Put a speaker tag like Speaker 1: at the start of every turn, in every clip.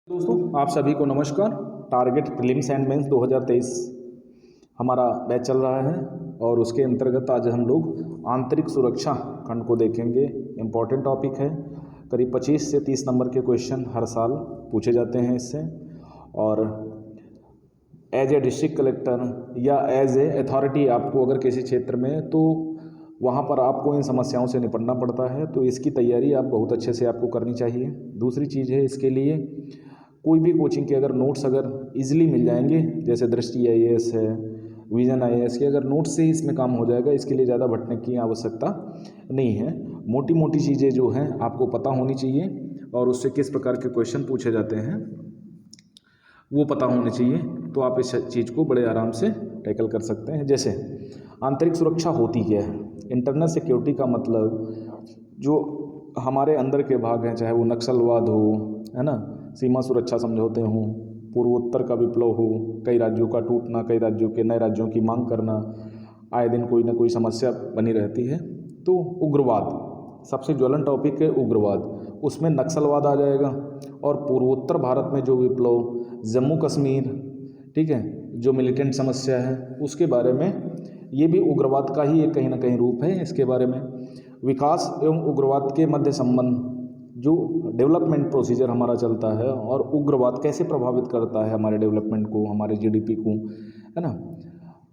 Speaker 1: दोस्तों आप सभी को नमस्कार। टारगेट प्रीलिम्स एंड मेंस 2023 हमारा बैच चल रहा है और उसके अंतर्गत आज हम लोग आंतरिक सुरक्षा खंड को देखेंगे। इम्पॉर्टेंट टॉपिक है। करीब 25 से 30 नंबर के क्वेश्चन हर साल पूछे जाते हैं इससे। और एज ए डिस्ट्रिक्ट कलेक्टर या एज ए अथॉरिटी आपको अगर किसी क्षेत्र में, तो वहाँ पर आपको इन समस्याओं से निपटना पड़ता है, तो इसकी तैयारी आप बहुत अच्छे से आपको करनी चाहिए। दूसरी चीज़ है, इसके लिए कोई भी कोचिंग के अगर नोट्स अगर इजीली मिल जाएंगे, जैसे दृष्टि आईएएस है, विजन आईएएस के अगर नोट्स से ही इसमें काम हो जाएगा, इसके लिए ज़्यादा भटकने की आवश्यकता नहीं है। मोटी मोटी चीज़ें जो हैं आपको पता होनी चाहिए और उससे किस प्रकार के क्वेश्चन पूछे जाते हैं वो पता होने चाहिए, तो आप इस चीज़ को बड़े आराम से टैकल कर सकते हैं। जैसे आंतरिक सुरक्षा होती क्या है? इंटरनल सिक्योरिटी का मतलब जो हमारे अंदर के भाग हैं, चाहे वो नक्सलवाद हो, है ना, सीमा सुरक्षा समझौते हों, पूर्वोत्तर का विप्लव हो, कई राज्यों का टूटना, कई राज्यों के नए राज्यों की मांग करना, आए दिन कोई ना कोई समस्या बनी रहती है। तो उग्रवाद सबसे ज्वलन टॉपिक है, उग्रवाद, उसमें नक्सलवाद आ जाएगा। और पूर्वोत्तर भारत में जो विप्लव, जम्मू कश्मीर, ठीक है, जो मिलिटेंट समस्या है उसके बारे में, ये भी उग्रवाद का ही एक कहीं ना कहीं रूप है। इसके बारे में विकास एवं उग्रवाद के मध्य संबंध, जो डेवलपमेंट प्रोसीजर हमारा चलता है और उग्रवाद कैसे प्रभावित करता है हमारे डेवलपमेंट को, हमारे जीडीपी को, है ना।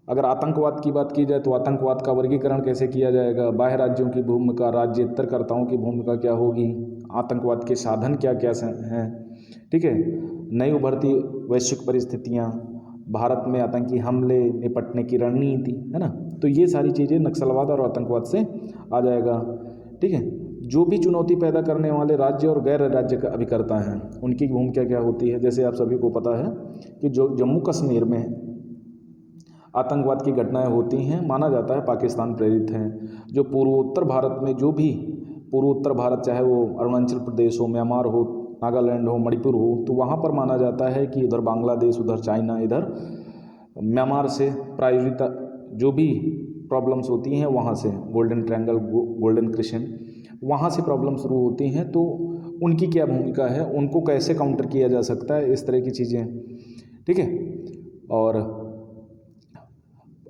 Speaker 1: अगर आतंकवाद की बात की जाए तो आतंकवाद का वर्गीकरण कैसे किया जाएगा, बाह्य राज्यों की भूमिका, राज्येतरकर्ताओं की भूमिका क्या होगी, आतंकवाद के साधन क्या क्या हैं, ठीक है, नई उभरती वैश्विक परिस्थितियाँ, भारत में आतंकी हमले निपटने की रणनीति, है ना। तो ये सारी चीज़ें नक्सलवाद और आतंकवाद से आ जाएगा, ठीक है। जो भी चुनौती पैदा करने वाले राज्य और गैर राज्य का अभिकर्ता हैं, उनकी भूमिका क्या होती है। जैसे आप सभी को पता है कि जो जम्मू कश्मीर में आतंकवाद की घटनाएं होती हैं, माना जाता है पाकिस्तान प्रेरित हैं। जो पूर्वोत्तर भारत में, जो भी पूर्वोत्तर भारत, चाहे वो अरुणाचल प्रदेश हो, म्यांमार हो, नागालैंड हो, मणिपुर हो, तो वहाँ पर माना जाता है कि इधर बांग्लादेश, उधर चाइना, इधर म्यांमार से प्रायोजित जो भी प्रॉब्लम्स होती हैं वहाँ से, गोल्डन ट्रायंगल, गोल्डन क्रिशन, वहाँ से प्रॉब्लम शुरू होती हैं। तो उनकी क्या भूमिका है, उनको कैसे काउंटर किया जा सकता है, इस तरह की चीज़ें, ठीक है। और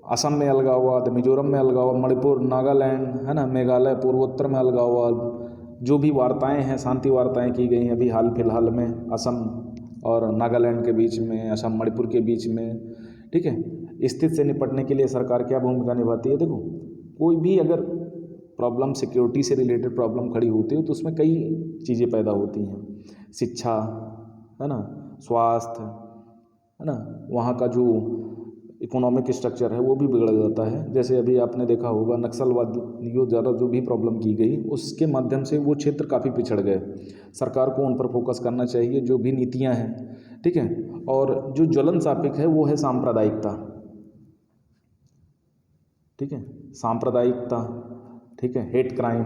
Speaker 1: असम में अलगाववाद, मिजोरम में अलगाववाद, मणिपुर, नागालैंड, है ना, मेघालय, पूर्वोत्तर में अलगाववाद, जो भी वार्ताएं हैं, शांति वार्ताएं की गई अभी हाल फिलहाल में असम और नागालैंड के बीच में, असम मणिपुर के बीच में, ठीक है। स्थिति से निपटने के लिए सरकार क्या भूमिका निभाती है? देखो, कोई भी अगर प्रॉब्लम, सिक्योरिटी से रिलेटेड प्रॉब्लम खड़ी होती है तो उसमें कई चीज़ें पैदा होती हैं। शिक्षा, है ना, स्वास्थ्य, है ना, वहाँ का जो इकोनॉमिक स्ट्रक्चर है वो भी बिगड़ जाता है। जैसे अभी आपने देखा होगा नक्सलवादियों द्वारा जो भी प्रॉब्लम की गई, उसके माध्यम से वो क्षेत्र काफ़ी पिछड़ गए। सरकार को उन पर फोकस करना चाहिए, जो भी नीतियाँ हैं, ठीक है। और जो ज्वलन टॉपिक है वो है सांप्रदायिकता, ठीक है, सांप्रदायिकता, ठीक है, हेट क्राइम।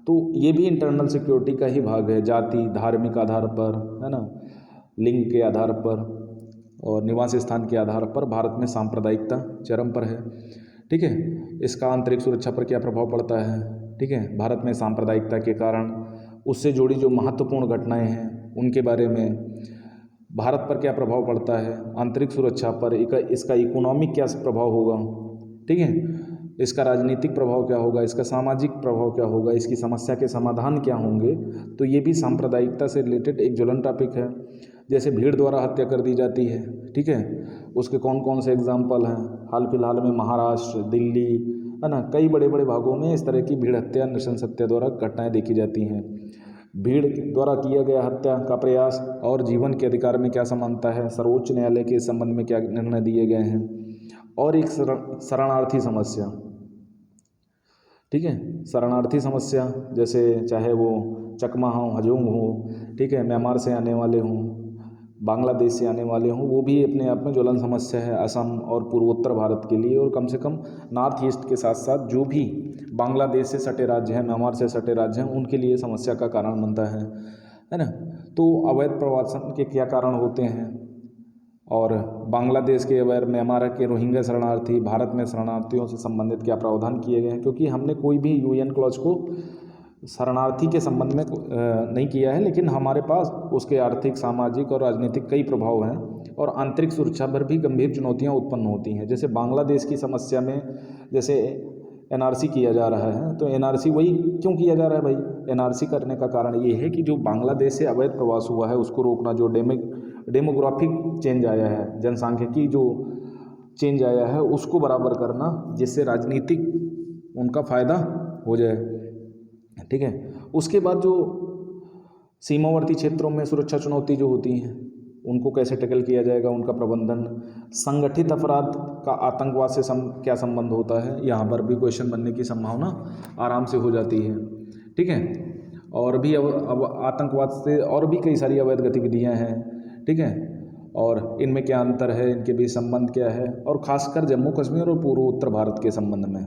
Speaker 1: तो ये भी इंटरनल सिक्योरिटी का ही भाग है। जाति, धार्मिक आधार पर, है ना, लिंग के आधार पर और निवास स्थान के आधार पर भारत में सांप्रदायिकता चरम पर है, ठीक है। इसका आंतरिक सुरक्षा पर क्या प्रभाव पड़ता है, ठीक है। भारत में सांप्रदायिकता के कारण उससे जुड़ी जो महत्वपूर्ण घटनाएं हैं उनके बारे में, भारत पर क्या प्रभाव पड़ता है, आंतरिक सुरक्षा पर इसका इकोनॉमिक क्या प्रभाव होगा, ठीक है, इसका राजनीतिक प्रभाव क्या होगा, इसका सामाजिक प्रभाव क्या होगा, इसकी समस्या के समाधान क्या होंगे। तो ये भी सांप्रदायिकता से रिलेटेड एक ज्वलन टॉपिक है। जैसे भीड़ द्वारा हत्या कर दी जाती है, ठीक है, उसके कौन कौन से एग्जाम्पल हैं। हाल फिलहाल में महाराष्ट्र, दिल्ली, है ना, कई बड़े बड़े भागों में इस तरह की भीड़ हत्या, नृशंस हत्या द्वारा घटनाएं देखी जाती हैं। भीड़ द्वारा किया गया हत्या का प्रयास और जीवन के अधिकार में क्या समानता है, सर्वोच्च न्यायालय के इस संबंध में क्या निर्णय दिए गए हैं। और एक शरणार्थी समस्या, ठीक है, शरणार्थी समस्या, जैसे चाहे वो चकमा हो, हजोंग हो, ठीक है, म्यांमार से आने वाले हों, बांग्लादेश से आने वाले हों, वो भी अपने आप में ज्वलन समस्या है असम और पूर्वोत्तर भारत के लिए। और कम से कम नॉर्थ ईस्ट के साथ साथ जो भी बांग्लादेश से सटे राज्य हैं, म्यांमार से सटे राज्य हैं, उनके लिए समस्या का कारण बनता है ना। तो अवैध प्रवासन के क्या कारण होते हैं, और बांग्लादेश के अवैध, म्यांमार के रोहिंग्या शरणार्थी, भारत में शरणार्थियों से संबंधित क्या प्रावधान किए गए हैं। क्योंकि हमने कोई भी यूएन क्लॉज को शरणार्थी के संबंध में नहीं किया है, लेकिन हमारे पास उसके आर्थिक, सामाजिक और राजनीतिक कई प्रभाव हैं और आंतरिक सुरक्षा पर भी गंभीर चुनौतियां उत्पन्न होती हैं। जैसे बांग्लादेश की समस्या में जैसे एनआरसी किया जा रहा है, तो एनआरसी वही क्यों किया जा रहा है भाई? एनआरसी करने का कारण ये है कि जो बांग्लादेश से अवैध प्रवास हुआ है उसको रोकना, जो डेमोग्राफिक चेंज आया है, जनसांख्यिकी जो चेंज आया है उसको बराबर करना, जिससे राजनीतिक उनका फ़ायदा हो जाए। ठीक है। उसके बाद जो सीमावर्ती क्षेत्रों में सुरक्षा चुनौती जो होती हैं उनको कैसे टैकल किया जाएगा, उनका प्रबंधन, संगठित अपराध का आतंकवाद से क्या संबंध होता है, यहाँ पर भी क्वेश्चन बनने की संभावना आराम से हो जाती है। ठीक है। और भी अब आतंकवाद से और भी कई सारी अवैध गतिविधियाँ हैं। ठीक है। और इनमें क्या अंतर है, इनके बीच संबंध क्या है, और ख़ासकर जम्मू कश्मीर और पूर्व उत्तर भारत के संबंध में।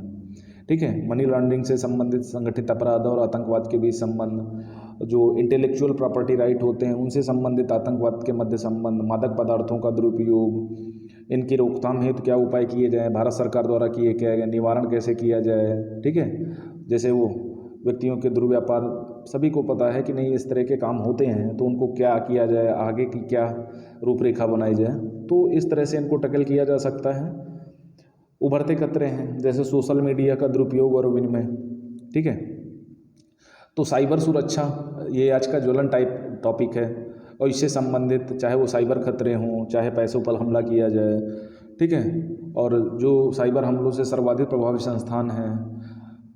Speaker 1: ठीक है। मनी लॉन्ड्रिंग से संबंधित संगठित अपराध और आतंकवाद के बीच संबंध, जो इंटेलेक्चुअल प्रॉपर्टी राइट होते हैं उनसे संबंधित आतंकवाद के मध्य संबंध, मादक पदार्थों का दुरुपयोग, इनकी रोकथाम हेतु क्या उपाय किए जाएँ, भारत सरकार द्वारा किए क्या गए, निवारण कैसे किया जाए। ठीक है। जैसे वो व्यक्तियों के दुर्व्यापार, सभी को पता है कि नहीं इस तरह के काम होते हैं, तो उनको क्या किया जाए, आगे की क्या रूपरेखा बनाई जाए, तो इस तरह से इनको टैकल किया जा सकता है। उभरते खतरे हैं जैसे सोशल मीडिया का दुरुपयोग और विनिमय। ठीक है। तो साइबर सुरक्षा ये आज का ज्वलन टाइप टॉपिक है, और इससे संबंधित चाहे वो साइबर खतरे हों, चाहे पैसों पर हमला किया जाए। ठीक है। और जो साइबर हमलों से सर्वाधिक प्रभावित संस्थान है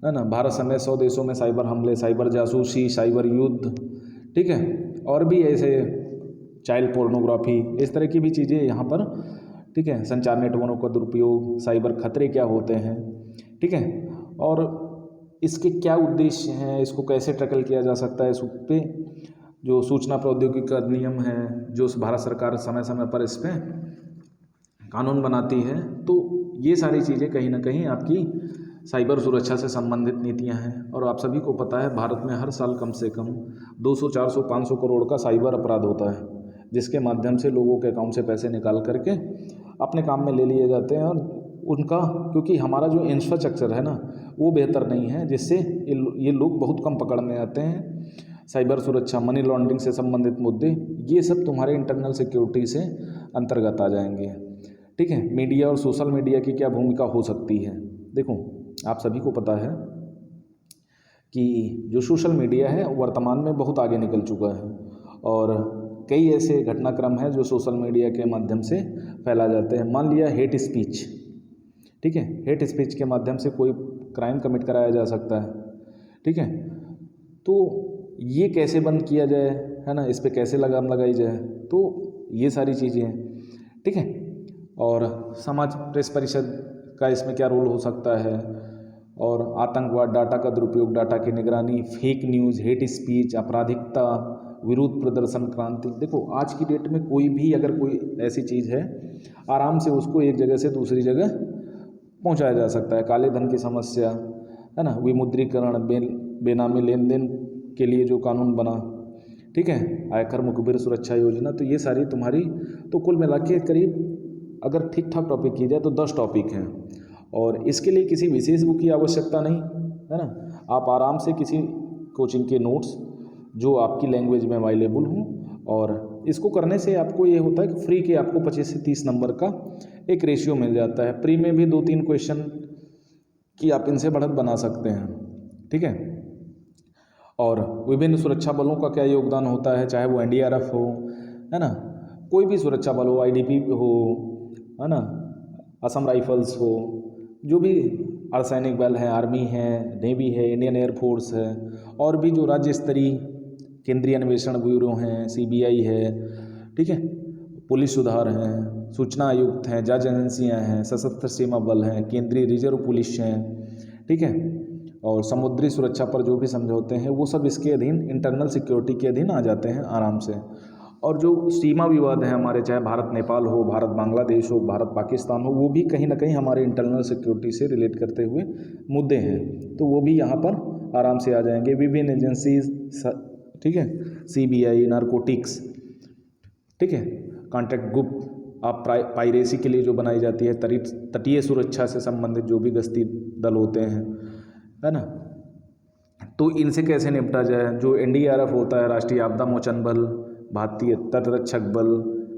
Speaker 1: ना, भारत समेत 100 देशों में साइबर हमले, साइबर जासूसी, साइबर युद्ध। ठीक है। और भी ऐसे चाइल्ड पोर्नोग्राफी, इस तरह की भी चीज़ें यहाँ पर। ठीक है। संचार नेटवर्कों का दुरुपयोग, साइबर खतरे क्या होते हैं। ठीक है। और इसके क्या उद्देश्य हैं, इसको कैसे टैकल किया जा सकता है, इस पे जो सूचना प्रौद्योगिकी का नियम है, जो भारत सरकार समय समय पर इस पर कानून बनाती है, तो ये सारी चीज़ें कहीं ना कहीं आपकी साइबर सुरक्षा से संबंधित नीतियां हैं। और आप सभी को पता है भारत में हर साल कम से कम 200, 400, 500 करोड़ का साइबर अपराध होता है, जिसके माध्यम से लोगों के अकाउंट से पैसे निकाल करके अपने काम में ले लिए जाते हैं। और उनका, क्योंकि हमारा जो इंफ्रास्ट्रक्चर है ना वो बेहतर नहीं है, जिससे ये लोग बहुत कम पकड़ में आते हैं। साइबर सुरक्षा, मनी लॉन्ड्रिंग से संबंधित मुद्दे, ये सब तुम्हारे इंटरनल सिक्योरिटी से अंतर्गत आ जाएंगे। ठीक है। मीडिया और सोशल मीडिया की क्या भूमिका हो सकती है? देखो, आप सभी को पता है कि जो सोशल मीडिया है वर्तमान में बहुत आगे निकल चुका है, और कई ऐसे घटनाक्रम हैं जो सोशल मीडिया के माध्यम से फैला जाते हैं। मान लिया हेट स्पीच। ठीक है। हेट स्पीच के माध्यम से कोई क्राइम कमिट कराया जा सकता है। ठीक है। तो ये कैसे बंद किया जाए, है ना, इस पे कैसे लगाम लगाई जाए, तो ये सारी चीज़ें हैं। ठीक है। और समाज प्रेस परिषद का इसमें क्या रोल हो सकता है, और आतंकवाद, डाटा का दुरुपयोग, डाटा की निगरानी, फेक न्यूज़, हेट स्पीच, आपराधिकता, विरोध प्रदर्शन, क्रांति। देखो, आज की डेट में कोई भी अगर कोई ऐसी चीज़ है, आराम से उसको एक जगह से दूसरी जगह पहुंचाया जा सकता है। काले धन की समस्या, है ना, विमुद्रीकरण, बेनामी लेन देन के लिए जो कानून बना। ठीक है। आयकर मुखबिर सुरक्षा योजना, तो ये सारी तुम्हारी, तो कुल मिला के करीब अगर ठीक ठाक टॉपिक की जाए तो 10 टॉपिक हैं, और इसके लिए किसी विशेष बुक की आवश्यकता नहीं है ना। आप आराम से किसी कोचिंग के नोट्स जो आपकी लैंग्वेज में अवेलेबल हों, और इसको करने से आपको ये होता है कि फ्री के आपको 25 से 30 नंबर का एक रेशियो मिल जाता है। प्री में भी 2-3 क्वेश्चन की आप इनसे बढ़त बना सकते हैं। ठीक है। और विभिन्न सुरक्षा बलों का क्या योगदान होता है, चाहे वो NDRF हो, है ना, कोई भी सुरक्षा बल हो, IDP हो, है ना, असम राइफल्स हो, जो भी अर्धसैनिक बल है, आर्मी है, नेवी है, इंडियन एयरफोर्स है, और भी जो राज्य स्तरीय केंद्रीय अन्वेषण ब्यूरो हैं, CBI है। ठीक है। पुलिस सुधार हैं, सूचना आयुक्त हैं, जांच एजेंसियाँ हैं, सशस्त्र सीमा बल हैं, केंद्रीय रिजर्व पुलिस हैं। ठीक है। और समुद्री सुरक्षा पर जो भी समझौते हैं वो सब इसके अधीन, इंटरनल सिक्योरिटी के अधीन आ जाते हैं आराम से। और जो सीमा विवाद है हमारे, चाहे भारत नेपाल हो, भारत बांग्लादेश हो, भारत पाकिस्तान हो, वो भी कहीं ना कहीं हमारे इंटरनल सिक्योरिटी से रिलेट करते हुए मुद्दे हैं, तो वो भी यहाँ पर आराम से आ जाएंगे। विभिन्न एजेंसीज, ठीक है, CBI, नारकोटिक्स, ठीक है, कॉन्ट्रैक्ट ग्रुप, आप पायरेसी के लिए जो बनाई जाती है, तटीय सुरक्षा से संबंधित जो भी गश्ती दल होते हैं, है ना, तो इनसे कैसे निपटा जाए। जो NDRF होता है, राष्ट्रीय आपदा मोचन बल, भारतीय तटरक्षक बल,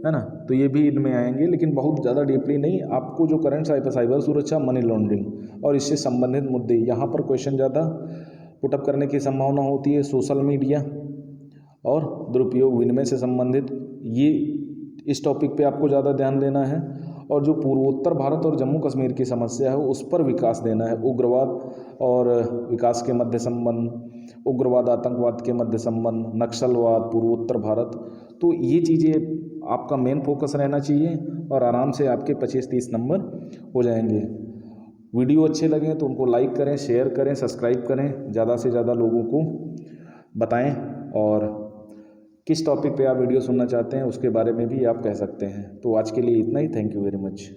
Speaker 1: है ना, तो ये भी इनमें आएंगे, लेकिन बहुत ज़्यादा डीपली नहीं। आपको जो करंट साइबर सुरक्षा, मनी लॉन्ड्रिंग और इससे संबंधित मुद्दे, यहाँ पर क्वेश्चन ज़्यादा पुटअप करने की संभावना होती है। सोशल मीडिया और दुरुपयोग विनिमय से संबंधित, ये इस टॉपिक पे आपको ज़्यादा ध्यान देना है। और जो पूर्वोत्तर भारत और जम्मू कश्मीर की समस्या है उस पर विकास देना है। उग्रवाद और विकास के मध्य संबंध, उग्रवाद आतंकवाद के मध्य संबंध, नक्सलवाद, पूर्वोत्तर भारत, तो ये चीज़ें आपका मेन फोकस रहना चाहिए और आराम से आपके 25-30 नंबर हो जाएंगे। वीडियो अच्छे लगें तो उनको लाइक करें, शेयर करें, सब्सक्राइब करें, ज़्यादा से ज़्यादा लोगों को बताएं। और किस टॉपिक पे आप वीडियो सुनना चाहते हैं उसके बारे में भी आप कह सकते हैं। तो आज के लिए इतना ही। Thank you very much.